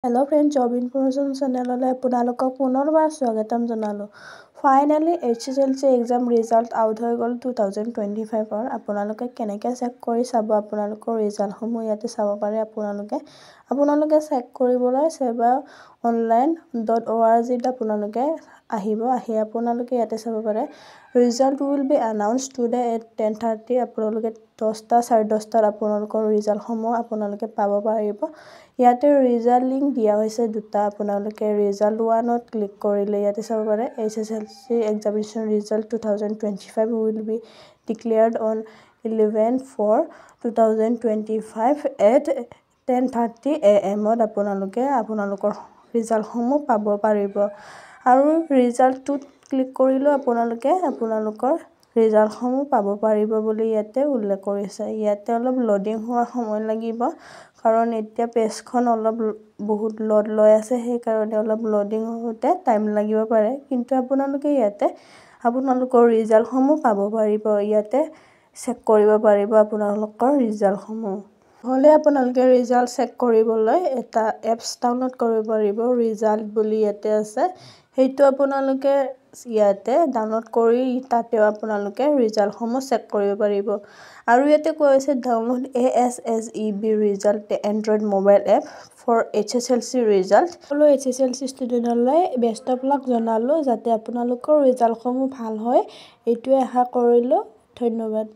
Hello friends, Job Information Channel আপোনালোকক পুনৰবাৰ স্বাগতম জনালো। Finally HSLC exam result out হৈ গ'ল 2025 ৰ। আপোনালোকে কেনেকৈ চেক কৰি চাব আপোনালোকৰ ৰিজাল্টসমূহ ইয়াতে চাব পাৰে আপোনালোকে চেক কৰিবলৈ seva.online.org ত আপোনালোকে আহি আপোনালোকে ইয়াতে চাব পাৰে। Result will be announced today at 10:30 আপোনালোকে 10টা 10:30 আপোনালোকৰ ৰিজাল্টসমূহ আপোনালোকে পাব পাৰিব। ইয়াতে ৰিজাল্ট লিংক দিয়া হৈছে দুটা আপোনালোকে ৰিজাল্ট 1ত ক্লিক কৰিলে ইয়াতে চাব পাৰে HSLC examination result 2025 will be declared on 11/4/2025 at 10:30 AM ত আপোনালোকৰ ৰিজাল্টসমূহ পাব পাৰিব। আৰু ৰিজাল্টটোত ক্লিক কৰিলেও আপোনালোকৰ ৰিজাল্টসমূহ পাব পাৰিব বুলি ইয়াতে উল্লেখ কৰিছে। ইয়াতে অলপ লোডিং হোৱাৰ সময় লাগিব কাৰণ এতিয়া পেজখন বহুত লোড লৈ আছে সেইকাৰণে অলপ লোডিং হওঁতে টাইম লাগিব পাৰে কিন্তু আপোনালোকে ইয়াতে আপোনালোকৰ ৰিজাল্টসমূহ পাব পাৰিব। ইয়াতে চেক কৰিব পাৰিব আপোনালোকৰ ৰিজাল্টসমূহ। হ'লে আপোনালোকে ৰিজাল্ট চেক কৰিবলৈ এটা এপছ ডাউনলোড কৰিব পাৰিব ৰিজাল্ট বুলি ইয়াতে আছে। সেইটো আপোনালোকে ইয়াতে ডাউনলোড কৰি তাতেও আপোনালোকে ৰিজাল্টসমূহ চেক কৰিব পাৰিব। আৰু ইয়াতে কৈ আছে download ASSEB result Android mobile app for HSLC result. সকলো HSLC ষ্টুডেণ্টলৈ বেষ্ট অফ লাক জনালোঁ যাতে আপোনালোকৰ ৰিজাল্টসমূহ ভাল হয় এইটোৱে আশা কৰিলোঁ। ধন্যবাদ।